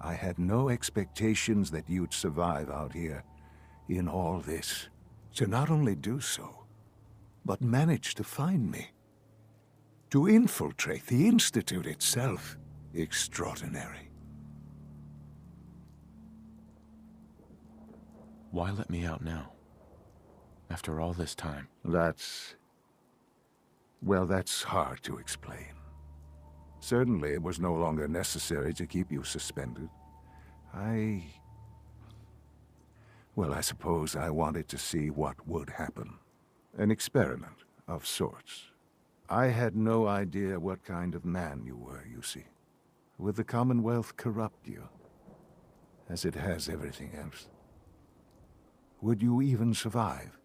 I had no expectations that you'd survive out here in all this. To not only do so, but manage to find me. To infiltrate the Institute itself. Extraordinary. Why let me out now? After all this time? Well, that's hard to explain. Certainly, it was no longer necessary to keep you suspended. Well, I suppose I wanted to see what would happen. An experiment of sorts. I had no idea what kind of man you were, you see. Would the Commonwealth corrupt you? As it has everything else? Would you even survive?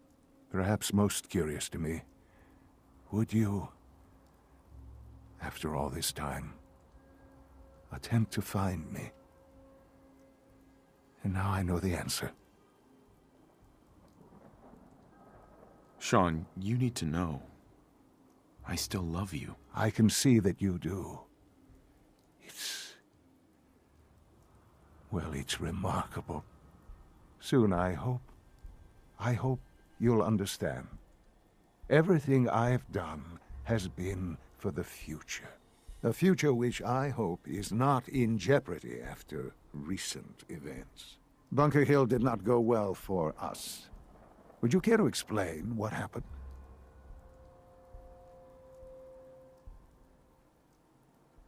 Perhaps most curious to me, would you, after all this time, attempt to find me? And now I know the answer. Sean, you need to know. I still love you. I can see that you do. Well, it's remarkable. Soon, I hope you'll understand. Everything I've done has been for the future. A future which I hope is not in jeopardy after recent events. Bunker Hill did not go well for us. Would you care to explain what happened?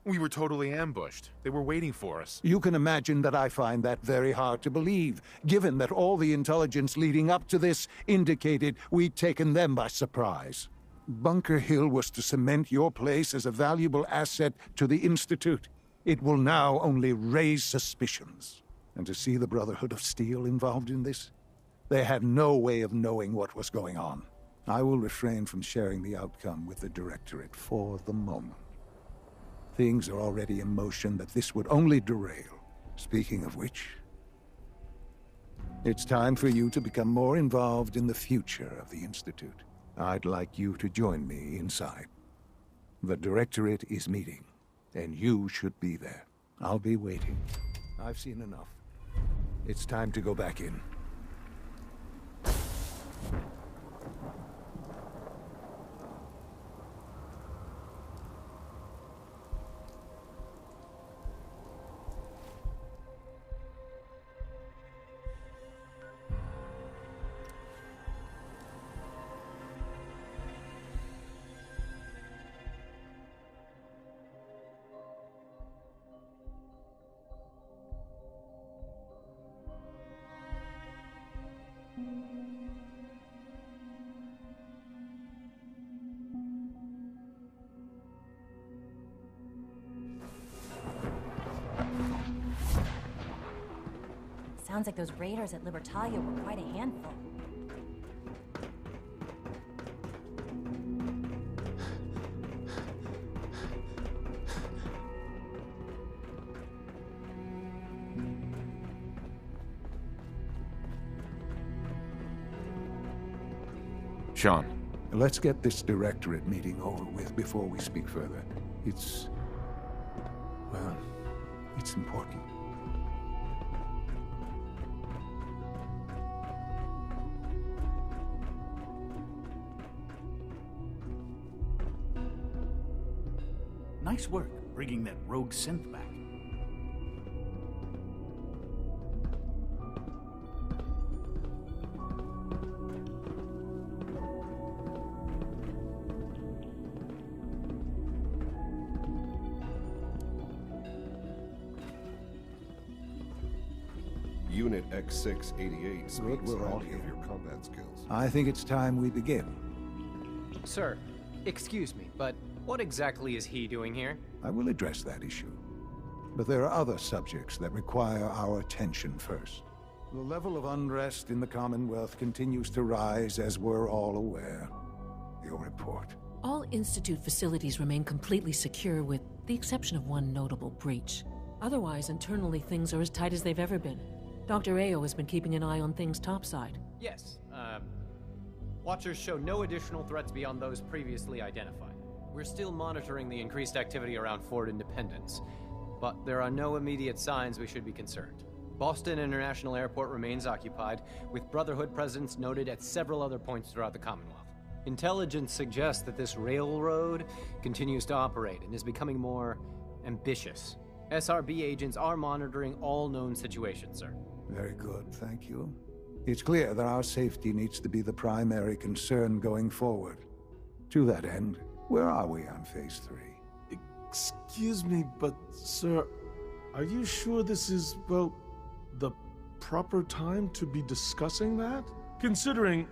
We were totally ambushed. They were waiting for us. You can imagine that I find that very hard to believe, given that all the intelligence leading up to this indicated we'd taken them by surprise. Bunker Hill was to cement your place as a valuable asset to the Institute. It will now only raise suspicions. And to see the Brotherhood of Steel involved in this? They had no way of knowing what was going on. I will refrain from sharing the outcome with the Directorate for the moment. Things are already in motion that this would only derail. Speaking of which, it's time for you to become more involved in the future of the Institute. I'd like you to join me inside. The Directorate is meeting, and you should be there. I'll be waiting. I've seen enough. It's time to go back in. Sounds like those raiders at Libertalia were quite a handful. Sean. Let's get this Directorate meeting over with before we speak further. It's important. Nice work, bringing that rogue synth back. Unit X688 speaks we're all highly here. of your combat skills. I think it's time we begin. Sir, excuse me, but what exactly is he doing here? I will address that issue. But there are other subjects that require our attention first. The level of unrest in the Commonwealth continues to rise, as we're all aware. Your report. All Institute facilities remain completely secure with the exception of one notable breach. Otherwise, internally things are as tight as they've ever been. Dr. Ayo has been keeping an eye on things topside. Yes, Watchers show no additional threats beyond those previously identified. We're still monitoring the increased activity around Fort Independence, but there are no immediate signs we should be concerned. Boston International Airport remains occupied, with Brotherhood presence noted at several other points throughout the Commonwealth. Intelligence suggests that this railroad continues to operate and is becoming more ambitious. SRB agents are monitoring all known situations, sir. Very good, thank you. It's clear that our safety needs to be the primary concern going forward. To that end, where are we on Phase 3? Excuse me, but sir, are you sure this is, well, the proper time to be discussing that? Considering,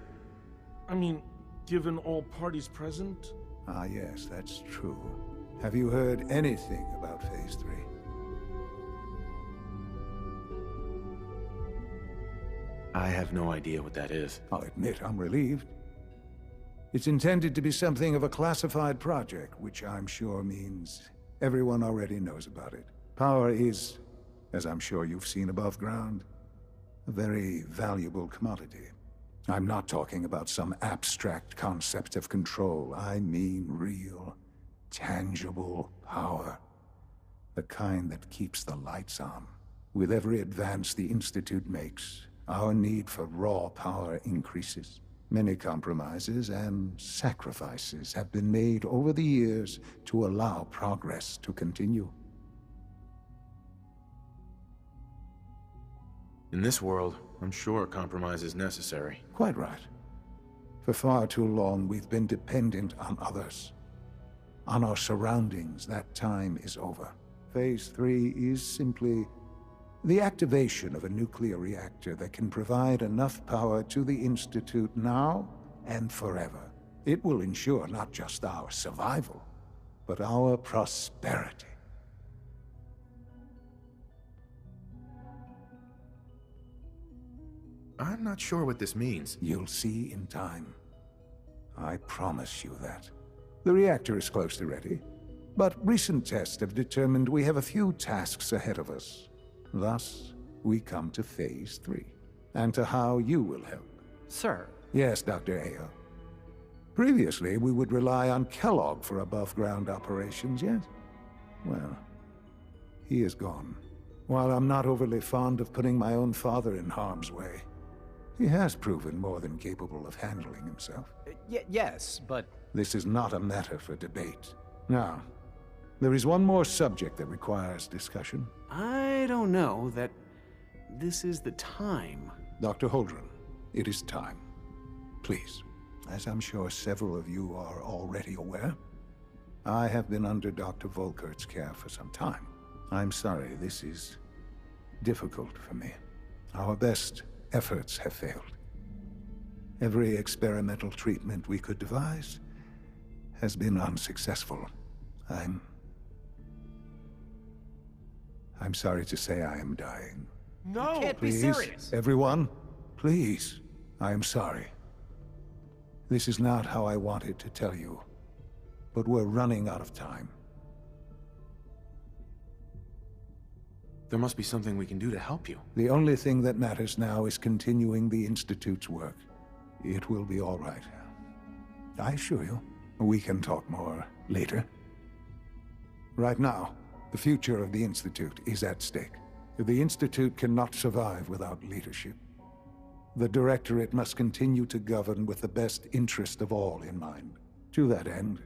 given all parties present? Ah, yes, that's true. Have you heard anything about Phase 3? I have no idea what that is. I'll admit I'm relieved. It's intended to be something of a classified project, which I'm sure means everyone already knows about it. Power is, as I'm sure you've seen above ground, a very valuable commodity. I'm not talking about some abstract concept of control. I mean real, tangible power. The kind that keeps the lights on. With every advance the Institute makes, our need for raw power increases. Many compromises and sacrifices have been made over the years to allow progress to continue. In this world, I'm sure compromise is necessary. Quite right. For far too long, we've been dependent on others. On our surroundings. That time is over. Phase 3 is simply the activation of a nuclear reactor that can provide enough power to the Institute now and forever. It will ensure not just our survival, but our prosperity. I'm not sure what this means. You'll see in time. I promise you that. The reactor is close to ready, but recent tests have determined we have a few tasks ahead of us. Thus, we come to Phase 3, and to how you will help. Sir. Yes, Dr. Ayo. Previously, we would rely on Kellogg for above-ground operations, yes? Well, he is gone. While I'm not overly fond of putting my own father in harm's way, he has proven more than capable of handling himself. Yes, but... This is not a matter for debate. Now, there is one more subject that requires discussion. I don't know that this is the time. Dr. Holdren, it is time. Please, as I'm sure several of you are already aware, I have been under Dr. Volkert's care for some time. I'm sorry, this is difficult for me. Our best efforts have failed. Every experimental treatment we could devise has been unsuccessful. I'm sorry to say I am dying. No! You can't be Please, serious. everyone, please. I am sorry. This is not how I wanted to tell you, but we're running out of time. There must be something we can do to help you. The only thing that matters now is continuing the Institute's work. It will be all right. I assure you, we can talk more later. Right now, the future of the Institute is at stake. The Institute cannot survive without leadership. The Directorate must continue to govern with the best interest of all in mind. To that end,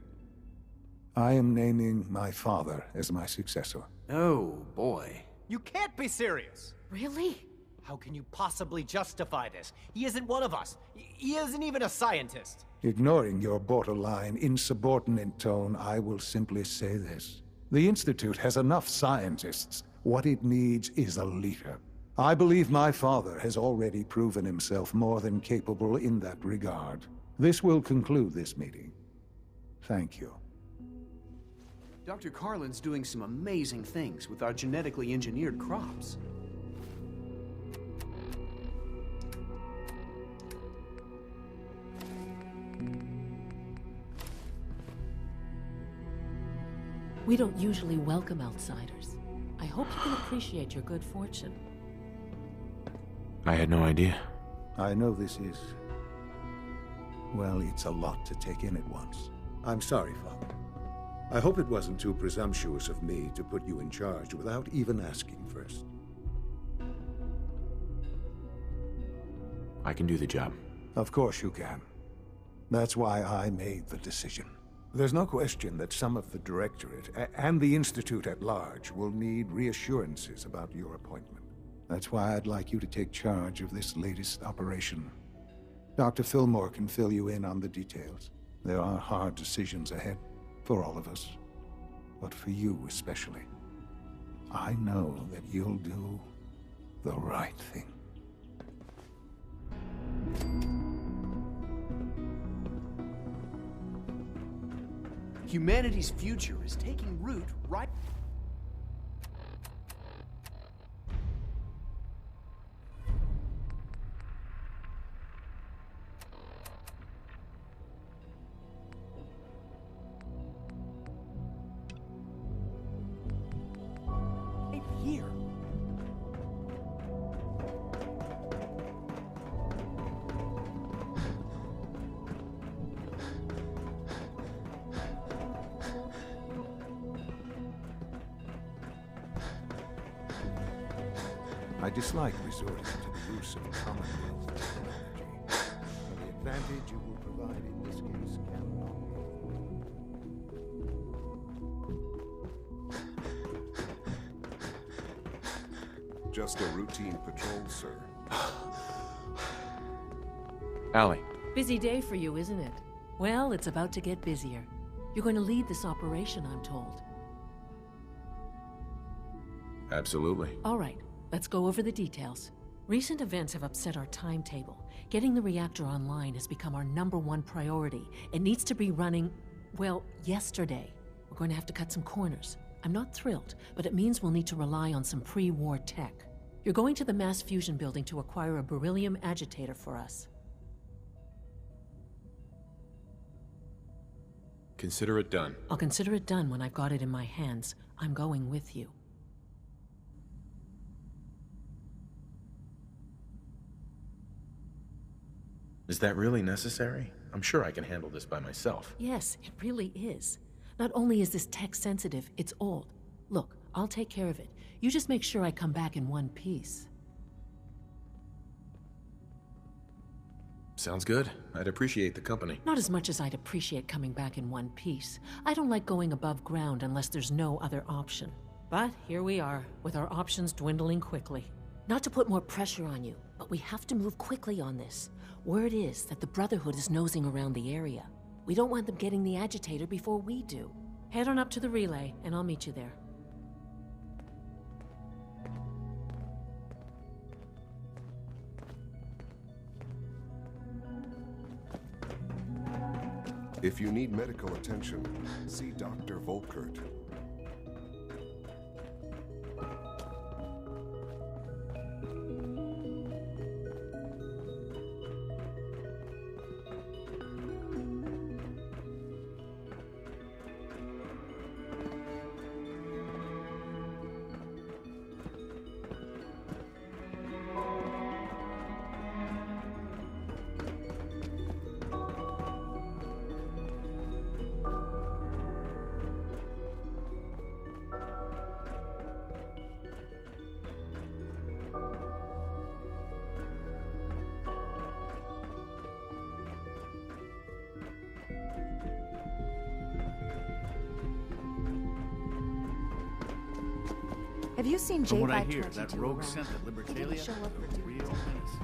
I am naming my father as my successor. Oh, boy. You can't be serious! Really? How can you possibly justify this? He isn't one of us. He isn't even a scientist. Ignoring your borderline, insubordinate tone, I will simply say this. The Institute has enough scientists. What it needs is a leader. I believe my father has already proven himself more than capable in that regard. This will conclude this meeting. Thank you. Dr. Carlin's doing some amazing things with our genetically engineered crops. We don't usually welcome outsiders. I hope you can appreciate your good fortune. I had no idea. I know this is... well, it's a lot to take in at once. I'm sorry, Father. I hope it wasn't too presumptuous of me to put you in charge without even asking first. I can do the job. Of course you can. That's why I made the decision. There's no question that some of the Directorate and the Institute at large will need reassurances about your appointment. That's why I'd like you to take charge of this latest operation. Dr. Fillmore can fill you in on the details. There are hard decisions ahead for all of us, but for you especially. I know that you'll do the right thing. Humanity's future is taking root right... right here. I dislike resorting to the use of Commonwealth technology, but the advantage you will provide in this case cannot be. Just a routine patrol, sir. Allie, Busy day for you, isn't it? Well, it's about to get busier. You're going to lead this operation, I'm told. absolutely. All right, let's go over the details. Recent events have upset our timetable. Getting the reactor online has become our #1 priority. It needs to be running, well, yesterday. We're going to have to cut some corners. I'm not thrilled, but it means we'll need to rely on some pre-war tech. You're going to the mass fusion building to acquire a beryllium agitator for us. Consider it done. I'll consider it done when I've got it in my hands. I'm going with you. Is that really necessary? I'm sure I can handle this by myself. Yes, it really is. Not only is this tech sensitive, it's old. Look, I'll take care of it. You just make sure I come back in one piece. Sounds good. I'd appreciate the company. Not as much as I'd appreciate coming back in one piece. I don't like going above ground unless there's no other option. But here we are, with our options dwindling quickly. Not to put more pressure on you, but we have to move quickly on this. Word is that the Brotherhood is nosing around the area. We don't want them getting the agitator before we do. Head on up to the relay, and I'll meet you there. If you need medical attention, see Dr. Volkert. Have you seen From what I J522 hear, that rogue around? scent at He didn't Libertalia show up for is a duty real menace.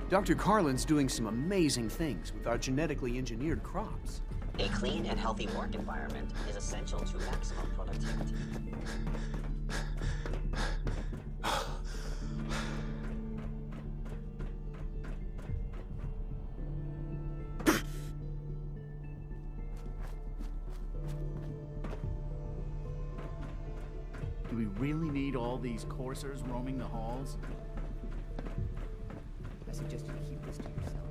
Dr. Carlin's doing some amazing things with our genetically engineered crops. A clean and healthy work environment is essential to maximum productivity. Do we really need all these coursers roaming the halls? I suggest you keep this to yourself.